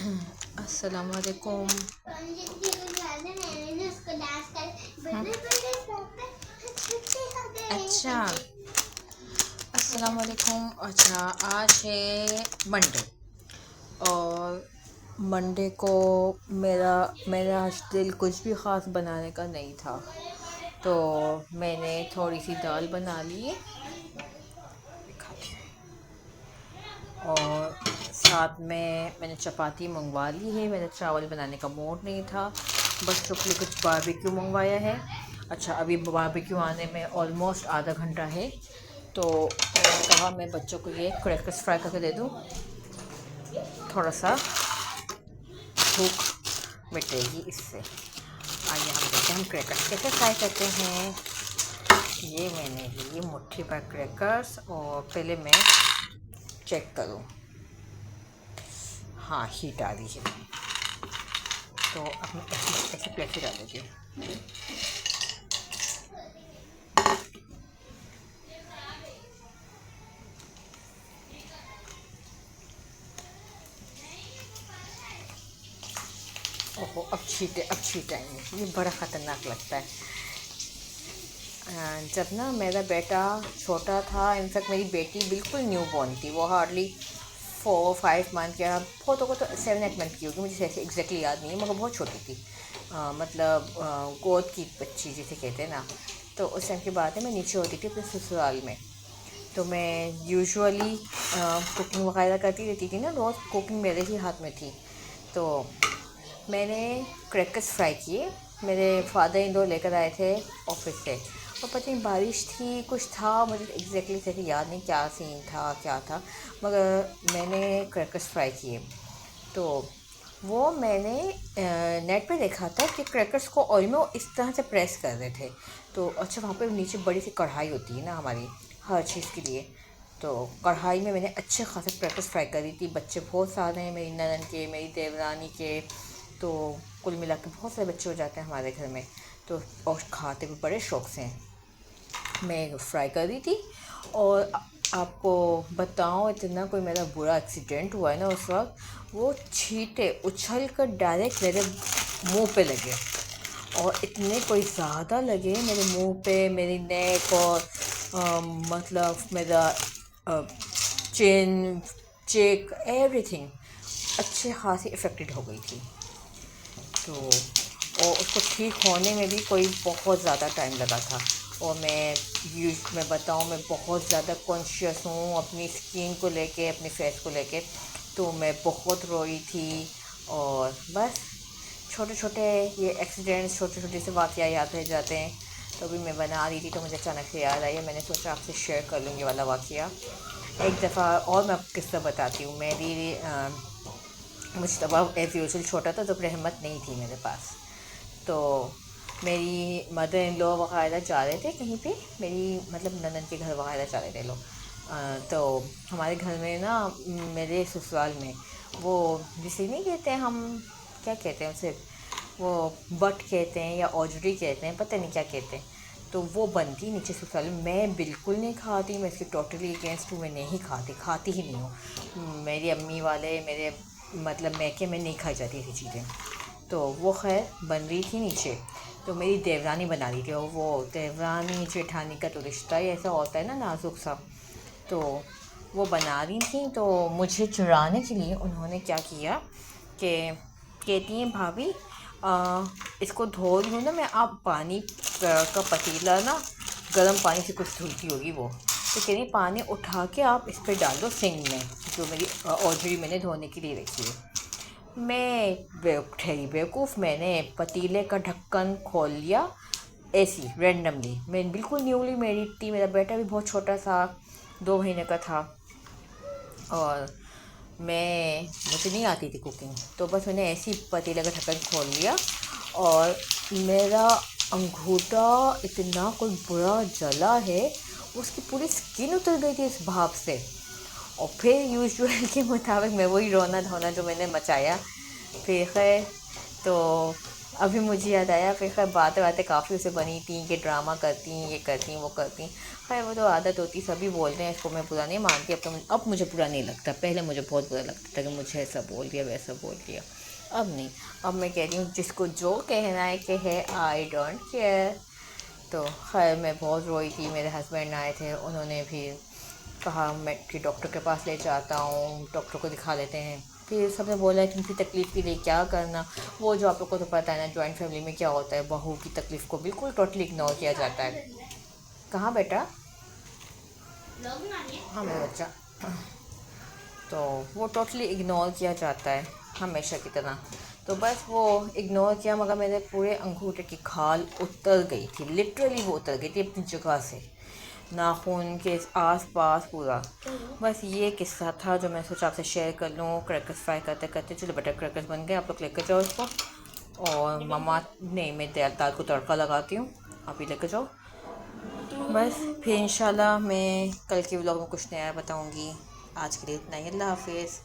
अस्सलाम वालेकुम। अच्छा, अस्सलाम वालेकुम। अच्छा, आज है मंडे और मंडे को मेरा मेरा आज दिल कुछ भी ख़ास बनाने का नहीं था, तो मैंने थोड़ी सी दाल बना ली और साथ में मैंने चपाती मंगवा ली है। मैंने चावल बनाने का मूड नहीं था, बच्चों के लिए कुछ बारबेक्यू मंगवाया है। अच्छा, अभी बारबेक्यू आने में ऑलमोस्ट आधा घंटा है, तो मैंने कहा मैं बच्चों को ये क्रैकर्स फ्राई करके दे दूँ, थोड़ा सा भूख मिटेगी इससे। आइए हम देखते हैं हम क्रैकर्स कैसे फ्राई करते हैं। ये मैंने लिए मुट्ठी भर क्रैकर्स और पहले मैं चेक करूँ, हाँ हीट आ रही है, तो अब मैं ऐसे प्लेट में डाल देती हूँ। ओहो, अब छीटेंगे, ये बड़ा ख़तरनाक लगता है। जब ना मेरा बेटा छोटा था, इनफैक्ट मेरी बेटी बिल्कुल न्यू बॉर्न थी, वो हार्डली 4-5 मंथ या बहुत को तो 7-8 मंथ की होगी, मुझे ऐसे एग्जैक्टली याद नहीं है, मगर बहुत छोटी थी। मतलब गोद की बच्ची जिसे कहते हैं ना। तो उस टाइम की बात है, मैं नीचे होती थी अपने ससुराल में, तो मैं यूजुअली कुकिंग वगैरह करती रहती थी ना, रोज़ कुकिंग मेरे ही हाथ में थी। तो मैंने क्रैकर्स फ्राई किए, मेरे फादर इन लॉ लेकर आए थे ऑफिस से, और पता नहीं बारिश थी कुछ था, मुझे एग्जैक्टली सही याद नहीं क्या सीन था क्या था, मगर मैंने क्रैकर्स फ्राई किए। तो वो मैंने नेट पे देखा था कि क्रैकर्स को ऑयल में वो इस तरह से प्रेस कर रहे थे। तो अच्छा, वहाँ पे नीचे बड़ी सी कढ़ाई होती है ना हमारी हर चीज़ के लिए, तो कढ़ाई में मैंने अच्छे खासे क्रैकर्स फ्राई करी थी। बच्चे बहुत सारे हैं, मेरी ननद के, मेरी देवरानी के, तो कुल मिला के बहुत सारे बच्चे हो जाते हैं हमारे घर में, तो और खाते भी बड़े शौक से हैं। मैं फ्राई कर रही थी और आपको बताऊं, इतना कोई मेरा बुरा एक्सीडेंट हुआ है ना उस वक्त, वो छींटे उछल कर डायरेक्ट मेरे मुंह पे लगे, और इतने कोई ज़्यादा लगे मेरे मुंह पे, मेरी नेक और मतलब मेरा चिन, चेक, एवरीथिंग अच्छे खासी इफ़ेक्टेड हो गई थी। तो और उसको ठीक होने में भी कोई बहुत ज़्यादा टाइम लगा था, और मैं बताऊँ, मैं बहुत ज़्यादा कॉन्शियस हूँ अपनी स्किन को लेके, अपने फेस को लेके, तो मैं बहुत रोई थी। और बस छोटे छोटे ये एक्सीडेंट्स, छोटे छोटे से वाक़या याद रह जाते हैं। तो अभी मैं बना रही थी तो मुझे अचानक से याद आई, मैंने सोचा आपसे शेयर कर लूँगी वाला वाक़या। एक दफ़ा और मैं आपको किस्सा बताती हूँ। मुश्तबा एज़ यूजुअल छोटा था, तो रहमत नहीं थी मेरे पास, तो मेरी मदर इन लॉ वगैरह जा रहे थे कहीं पे, मेरी मतलब ननद के घर वगैरह जा रहे थे लोग। तो हमारे घर में ना, मेरे ससुराल में वो जिसे नहीं कहते हैं हम, क्या कहते हैं उसे, वो बट कहते हैं या औजरी कहते हैं, पता नहीं क्या कहते हैं, तो वो बनती नीचे ससुराल में। मैं बिल्कुल नहीं खाती, मैं इसके टोटली अगेंस्ट हूँ, मैं नहीं खाती ही नहीं हूँ। मेरी अम्मी वाले मेरे मतलब मैके में नहीं खाई जाती ऐसी चीज़ें। तो वो खैर बन रही थी नीचे, तो मेरी देवरानी बना रही थी, और वो देवरानी जेठानी का तो रिश्ता ही ऐसा होता है ना, नाजुक सा। तो वो बना रही थी, तो मुझे चुराने के लिए उन्होंने क्या किया कि कहती हैं भाभी, इसको धो लूँ ना मैं, आप पानी का पतीला ना गर्म पानी से कुछ धुलती होगी वो, तो कह रही पानी उठा के आप इस पर डाल दो सिंक में, जो मेरी ऑलरेडी मैंने धोने के लिए रखी है। मैं ठहरी बेवकूफ़, मैंने पतीले का ढक्कन खोल लिया ऐसी रैंडमली। मैं बिल्कुल न्यूली मैरिड थी, मेरा बेटा भी बहुत छोटा था, 2 महीने का था, और मुझे नहीं आती थी कुकिंग, तो बस मैंने ऐसे ही पतीले का ढक्कन खोल लिया, और मेरा अंगूठा इतना कोई बुरा जला है, उसकी पूरी स्किन उतर गई थी इस भाप से। और फिर यूजुअल के मुताबिक मैं वही रोना धोना जो मैंने मचाया, फिर खैर तो अभी मुझे याद आया, फिर खैर बातें बातें काफ़ी उसे बनी थी कि ड्रामा करती ये करती वो करती। खैर वो तो आदत होती, सभी बोलते हैं, इसको मैं बुरा नहीं मानती। अब मुझे बुरा नहीं लगता, पहले मुझे बहुत बुरा लगता था कि मुझे ऐसा बोल दिया वैसा बोल दिया। अब नहीं, अब मैं कह रही हूँ जिसको जो कहना है कि है, आई डोंट केयर। तो खैर मैं बहुत रोई थी, मेरे हस्बैंड आए थे, उन्होंने भी कहा मैं कि डॉक्टर के पास ले जाता हूँ, डॉक्टर को दिखा लेते हैं। फिर सबने बोला कि उनकी तकलीफ़ के लिए क्या करना। वो जो आप लोग को तो पता है ना, जॉइंट फैमिली में क्या होता है, बहू की तकलीफ़ को बिल्कुल टोटली इग्नोर किया जाता है। कहाँ बेटा? हाँ मेरा बच्चा। तो वो टोटली इग्नोर किया जाता है, हमेशा की तरह। तो बस वो इग्नोर किया, मगर मेरे पूरे अंगूठे की खाल उतर गई थी, लिटरली वो उतर गई थी अपनी जगह से, नाखून के आस पास पूरा। बस ये किस्सा था जो मैं सोचा आपसे शेयर कर लूँ। क्रैकर्स फ्राई करते करते, चलो बेटा क्रैकर्स बन गए, आप लोग लेकर जाओ इसको। और मम्मा नहीं, मैं दाल को तड़का लगाती हूँ, आप ही लेकर जाओ। बस फिर इंशाल्लाह मैं कल के व्लॉग में कुछ नया बताऊँगी। आज के लिए इतना ही, अल्लाह हाफिज़।